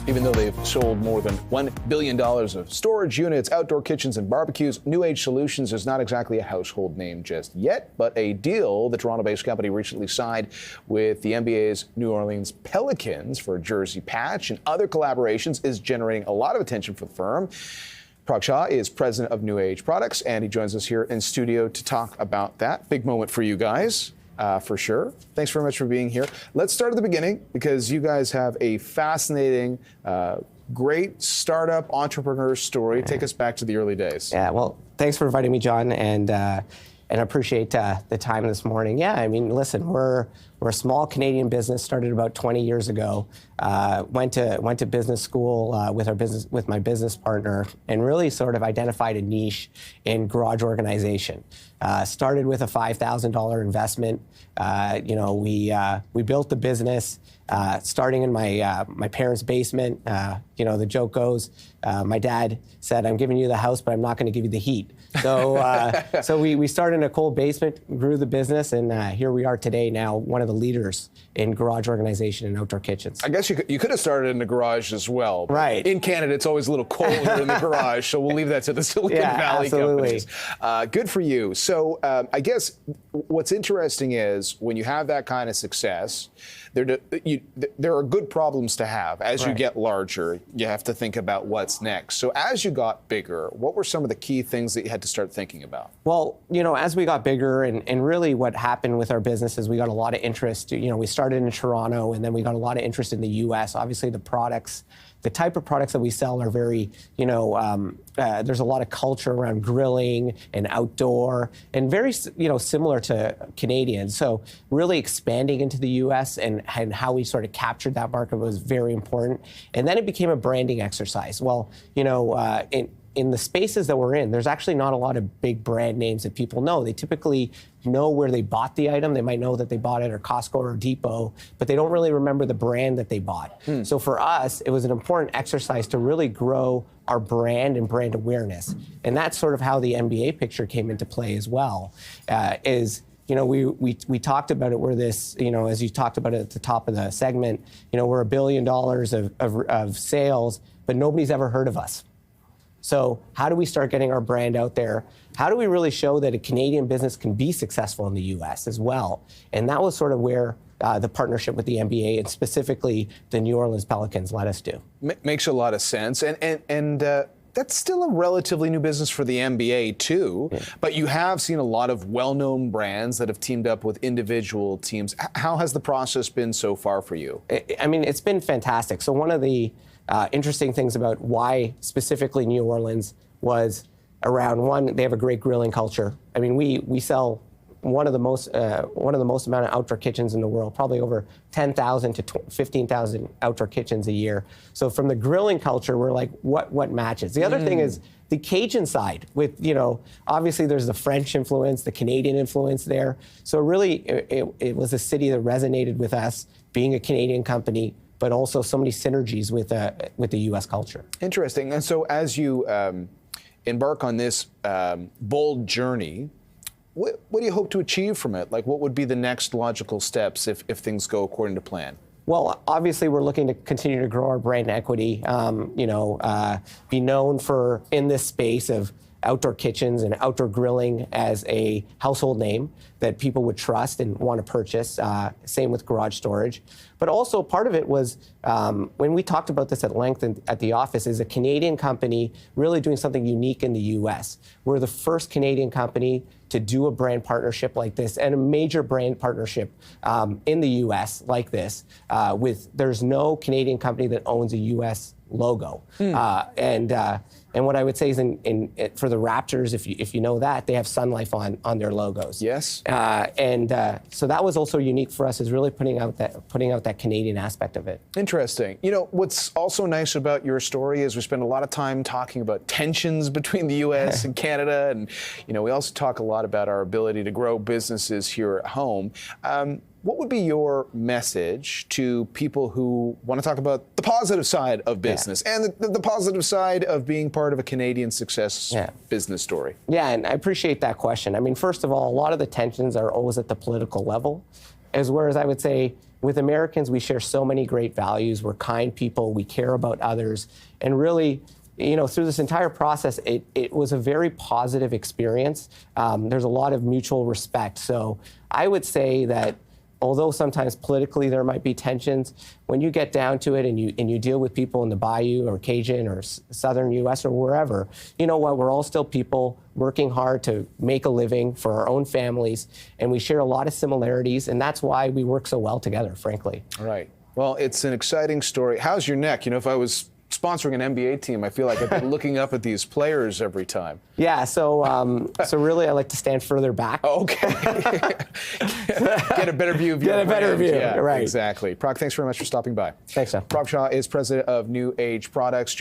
Even though they've sold more than $1 billion of storage units, outdoor kitchens, and barbecues, Newage Solutions is not exactly a household name just yet, but a deal the Toronto-based company recently signed with the NBA's New Orleans Pelicans for a jersey patch and other collaborations is generating a lot of attention for the firm. Parag Shah is president of Newage Products, and he joins us here in studio to talk about that. Big moment for you guys. For sure. Thanks very much for being here. Let's start at the beginning because you guys have a fascinating, great startup entrepreneur story. Take us back to the early days. Yeah, well, thanks for inviting me, John, and I appreciate the time this morning. Yeah, I mean, listen, we're a small Canadian business, started about 20 years ago. Went to business school with my business partner, and really sort of identified a niche in garage organization. Started with a $5,000 investment. We built the business starting in my parents' basement. The joke goes, my dad said, "I'm giving you the house, but I'm not going to give you the heat." So we started in a cold basement, grew the business, and here we are today. Now one of the leaders in garage organization and outdoor kitchens. I guess you could have started in the garage as well. Right. In Canada, it's always a little colder in the garage, so we'll leave that to the Silicon Valley absolutely. companies. Good for you. So I guess what's interesting is when you have that kind of success, there are good problems to have. As you get larger, you have to think about what's next. So as you got bigger, what were some of the key things that you had to start thinking about? Well, as we got bigger, and really what happened with our business is we got a lot of interest. We started in Toronto, and then we got a lot of interest in the U.S. Obviously, the type of products that we sell are very, there's a lot of culture around grilling and outdoor, and very, similar to Canadians. So really expanding into the U.S. and how we sort of captured that market was very important. And then it became a branding exercise. Well, in the spaces that we're in, there's actually not a lot of big brand names that people know. They typically know where they bought the item. They might know that they bought it at Costco or Depot, but they don't really remember the brand that they bought. So for us, it was an important exercise to really grow our brand and brand awareness. And that's sort of how the NBA picture came into play as well, we talked about it. We're this, as you talked about it at the top of the segment, we're $1 billion of sales, but nobody's ever heard of us. So how do we start getting our brand out there? How do we really show that a Canadian business can be successful in the U.S. as well? And that was sort of where the partnership with the NBA and specifically the New Orleans Pelicans led us to. Makes a lot of sense. And that's still a relatively new business for the NBA too, but you have seen a lot of well-known brands that have teamed up with individual teams. How has the process been so far for you? I mean, it's been fantastic. So one of the interesting things about why specifically New Orleans was around, one, they have a great grilling culture. I mean, we sell one of the most amount of outdoor kitchens in the world, probably over 10,000 to 15,000 outdoor kitchens a year. So from the grilling culture, we're like, what matches? The other thing is the Cajun side with, obviously there's the French influence, the Canadian influence there. So really it was a city that resonated with us, being a Canadian company, but also so many synergies with the U.S. culture. Interesting. And so as you embark on this bold journey, what do you hope to achieve from it? Like, what would be the next logical steps if things go according to plan? Well, obviously, we're looking to continue to grow our brand equity, be known for, in this space of outdoor kitchens and outdoor grilling, as a household name that people would trust and want to purchase. Same with garage storage. But also part of it was, when we talked about this at length at the office, is a Canadian company really doing something unique in the U.S. We're the first Canadian company to do a brand partnership like this, and a major brand partnership in the U.S. like this. There's no Canadian company that owns a U.S. logo. And what I would say is for the Raptors, if you know that, they have Sun Life on their logos. Yes. So that was also unique for us, is really putting out that Canadian aspect of it. Interesting. What's also nice about your story is we spend a lot of time talking about tensions between the U.S. and Canada, and we also talk a lot about our ability to grow businesses here at home. What would be your message to people who want to talk about the positive side of business and the positive side of being part of a Canadian success business story? Yeah, and I appreciate that question. I mean, first of all, a lot of the tensions are always at the political level, whereas I would say with Americans, we share so many great values. We're kind people. We care about others. And really, through this entire process, it was a very positive experience. There's a lot of mutual respect. So I would say that although sometimes politically there might be tensions, when you get down to it and you deal with people in the Bayou or Cajun or Southern U.S. or wherever, you know what, we're all still people working hard to make a living for our own families, and we share a lot of similarities, and that's why we work so well together, frankly. Right. Well, it's an exciting story. How's your neck? If I was sponsoring an NBA team, I feel like I've been looking up at these players every time. Yeah, so really I like to stand further back. Okay. Get a better view of your Get a better view, yeah, right. Exactly. Parag, thanks very much for stopping by. Thanks, Shah. Parag Shah is president of Newage Products.